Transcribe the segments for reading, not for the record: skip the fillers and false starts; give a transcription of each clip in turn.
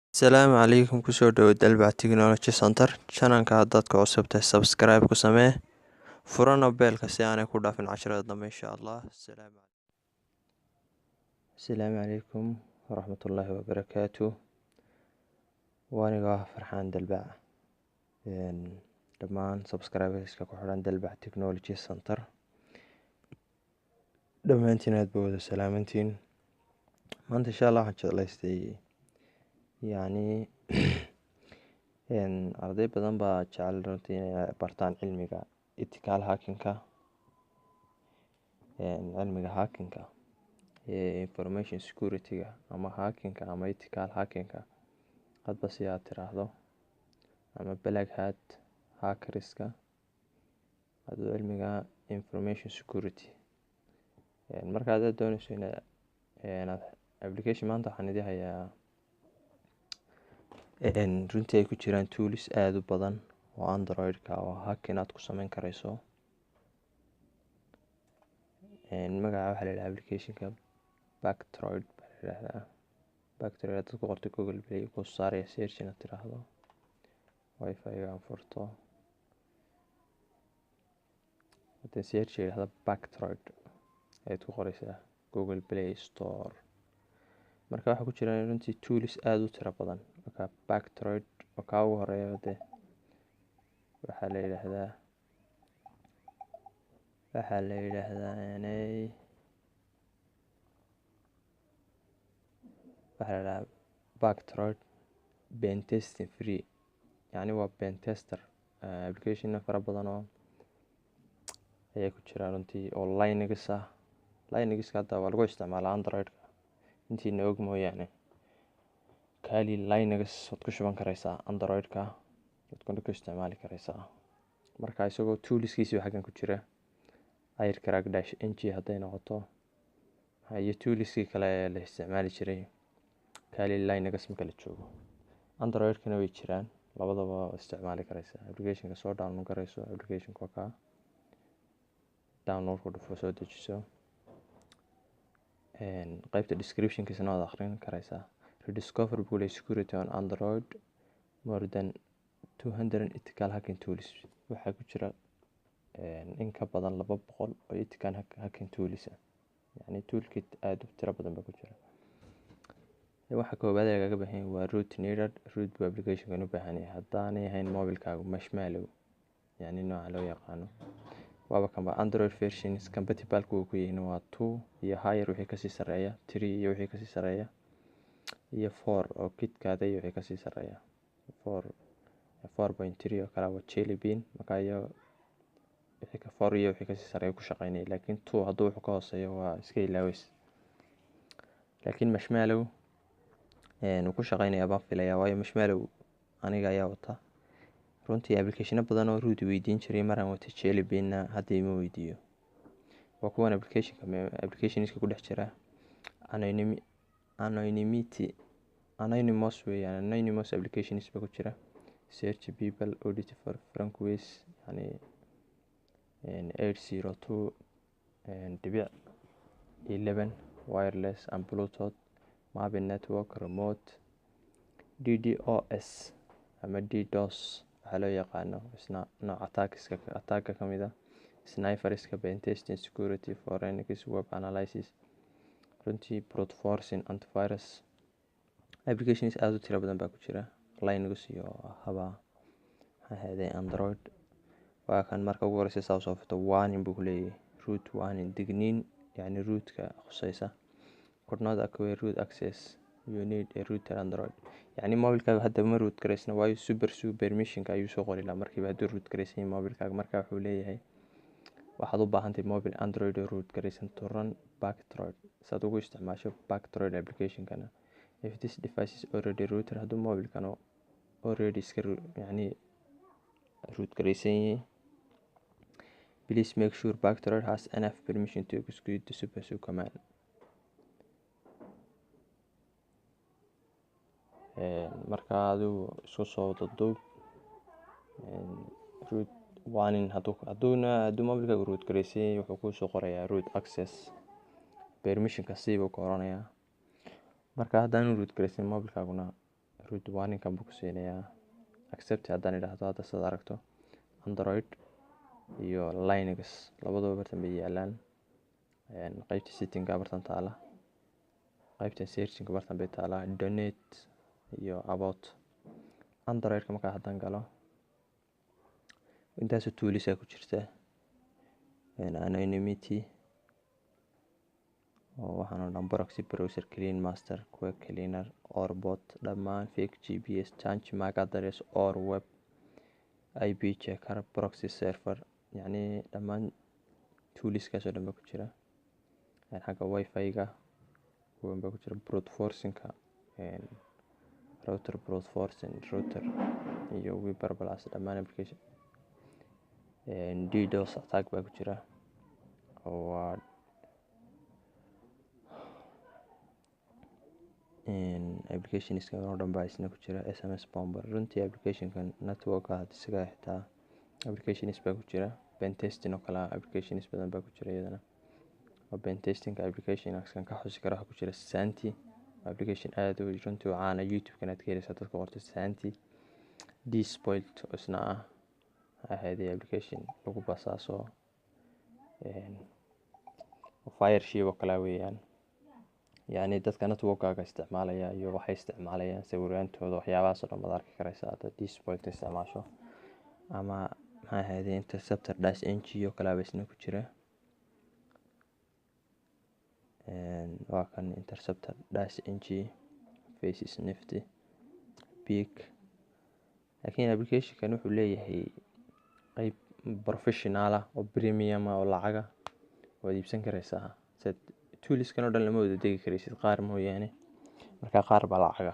Asalaamu calaykum kusoo dhawaad Dalbac Technology Center. Channelka haddaad ku cusub tahay subscribe ku samee furana beelka si aanay ku dhaafin casharada dambe insha Allah. Asalaamu calaykum waraxmatullaahi wabarakaatu. Waaniga farxaan Dalbac dhammaan subscriberska ku xiran Dalbac Technology Center dhammaantiin aad baa wada salaamantiin. maanta insha Allah waxaan jeclaystay arday badan baa jecel runtii inay bartaan cilmiga ethical hacking-ka information security-ga ama hacking-ka ama ethical hacking-ka hadba si aad tiraahdo ama black hat hackers-ka hadba cilmiga information security. marka aad doonayso inaad application maanta waxaan idin hayaa runtii ay ku jiraan tools aad u badan oo Android-ka oo hacking aad ku samayn karayso. magaca waxaa la yidhaahdaa application-ka Backtroid baa la yidhaahdaa. Backtroid aad ku qorto Google Play ku saaraya search inaad tiraahdo wifi-ga aan furto hadda search yidhaahdo Backtroid ayaad ku qoraysaa Google Play Store. marka waxaa ku jira runtii tools aad u tiro badan. marka Backtroid oo ka ugu horeeya waxaa la yidhaahdaa Backtroid pen testing free, yani waa pen tester application fara badan oo ayaa ku jira runtii oo Linux ah. Linux hadda waa lagu isticmaalaa Android-ka intiina og mooyaane. kali Linux waad ku shuban karaysaa Android-ka waad ku isticmaali karaysaa. marka isagoo toolskiisa xaggan ku jira aircrack-ng hadday noqoto iyo toolskii kale la isticmaali jiray kali Linux marka la joogo. Android-kana way jiraan labadaba isticmaali karaysaa. application-ka soo download karayso application-ka ka download ku dhufo soo dejiso qaybta description-kiisana waad akhrin karaysaa. Rediscover Bogo security on Android more than 200 ethical hacking tools. waxaa ku jira in ka badan 200 oo ethical hacking tools ah, yani toolkit aad u tiro badan baa ku jira. waxa koobaad ee laga baahan yahay waa root needed. root bu application-kan u baahan yahay haddaanay ahayn mobilkaagu marshmallow, yani nooca loo yaqaano waaba kanba Android versions compatible ku yihiin waa 2 iyo higher wixii kasii sareeya, 3 iyo wixii kasii sareeya iyo 4 oo kitkaada iyo wixii kasii sareeya. 4.3 oo kala waa jelly bean marka iyo wixii ka 4 iyo wixii kasii sareeya ku shaqeynaya, laakiin 2 hadduu wuxuu ka hooseeyo waa iska ilaawis. laakiin marshmallow uu ku shaqeynaya baan filaya waayo marshmallow aniga ayaa wata runtii. application badan oo root weydiin jiray maraan wata jelly bean hadda ima weydiiyo. waa kuwan application-iska ku dhex jira anonymous weeyaan. anonymous applications baa ku jira. search people audit for frank ways, yani 802.11 wireless and bluetooth mapping network remote DDoS ama DDoS waxaa loo yaqaano isna nooc attack-ka ka mid ah. sniper-iska pen testing security forensics web analysis runtii brute forcing antivirus applications aad u tiro badan baa ku jira. Linux iyo haba maxaa Android. waa kan marka ugu horeysa soo furto warning buu leeyahay root warning digniin, yani root-ka khusaysa could not acquire root access, you need a router Android. yani mobilkaaga hadda ma root garaysna waayo super permission-ka ayuu soo qori lahaa markiiba hadduu root garaysan mobilkaaga. marka wuxuu leeyahay waxaad u baahantahay mobil Android oo root garaysan to run Backtroid saad ugu isticmaasho Backtroid application-kana. if this device is already router hadduu mobilkan already iska yani root garaysan yahay, please make sure Backtroid has enough permission to execute the super command. marka adigu isku soo duub root warning hadduu mobilkaaga root garaysan yahay wuxuu kuu soo qorayaa root access permission-ka siibuu ka oranayaa. marka haddaanu root garaysan mobilkaaguna root warning-kan buu ku siinayaa. Accept haddaan idhaahdo hadda sidaad aragto Android iyo Linux labaduba bartan bay yaalaan. Qaybta setting-ka bartan taala, qaybta searching-ka bartan bay taalaa, donate iyo about. Android-ka markaa haddaan galo intaasoo toolisa ku jirta, anonymity oo waxaan oo dhan, proxy, browser, clean master, quick cleaner, orbot, dhammaan fake GPS, change MAC address or web, IP checker, proxy server, yacni dhammaan tooliskaasoo dhan baa ku jira. Xagga wifi-ga kuwan baa ku jira, brute forcing-ka, router brute forcing, router iyo wiper plus dhammaan application. DDoS attack baa ku jira oo waa applicationska oo dhan baa isna ku jira. SMS bomber, runtii applicationkan network-ka isaga xitaa applications baa ku jira. Pentesting oo kale applications badan baa ku jira iyadana. oo pentesting-ka application-kan ka xusi kara waxaa ku jira Santi application aad u runtii u caana, YouTube-kan aad ka helaysaa dadka qorta Santi. Despoiled oo isna ah ahaydee application lagu basaaso fireship oo kale weeyaan. yacni dadka network-kaaga isticmaalaya iyo waxay isticmaalayaan sawiraantooda waxyaabahaas oo dhan baad arki karaysaa haddaad Despoiled isticmaasho. Ama maxay ahaydee interceptor-ng oo kale baa isna ku jira. waa kan interceptor-ng, faces nifty, peak. laakiin application-kan wuxuu leeyahay qayb professional ah oo premium ah oo lacaga waad iibsan karaysaa. Tooliskan oo dhan lama wada degi karaysid, qaar mooyaane. Marka qaar baa lacaga.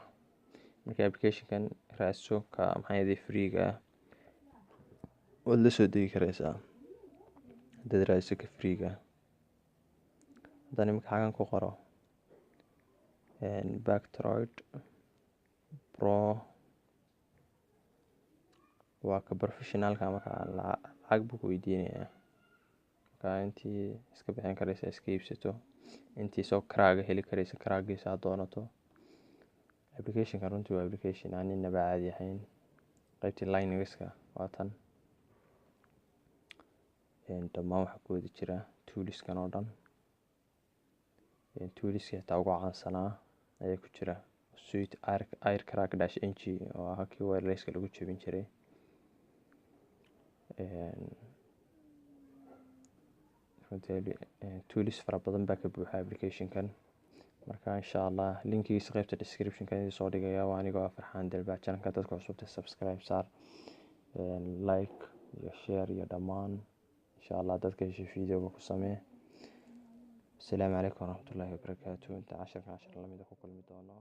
Marka application-kan raadso ka maxay ahaydee free-ga ah waad la soo degi karaysaa haddaad raadso ka free-ga ah. haddaan imika xagan ku qoro Bactroid Pro waa ka professionalka, markaa lacag buu ku weydiinayaa. Markaa intii iska bixin karaysa iska iibsato, intii soo kraaga heli karaysa kraagiisa aad doonato. Application-kan runtii waa application aan inaba caadi ahayn. qaybtii Linux-ka waa tan, dhammaan waxaa ku wada jira tooliskan oo dhan. tooliska xitaa ugu caansanaa ayaa ku jira. Suite aircrack-ng oo ah kii wireless-ka lagu jebin jiray. toolis fara badan baa ka buuxa application-kan. Marka insha Allah linkigiisa qaybta description-ka idin soo dhigaya. waa anigoo Farxaan Dalbaa. Channel-ka dadka cusubta subscribe saar, like iyo share iyo dhammaan insha Allah dadka hesho video-ga ku samee. Asalaamu calaykum waraxmatullaahi wabarakaatuh. inta casharka lamida ku kulmi doono.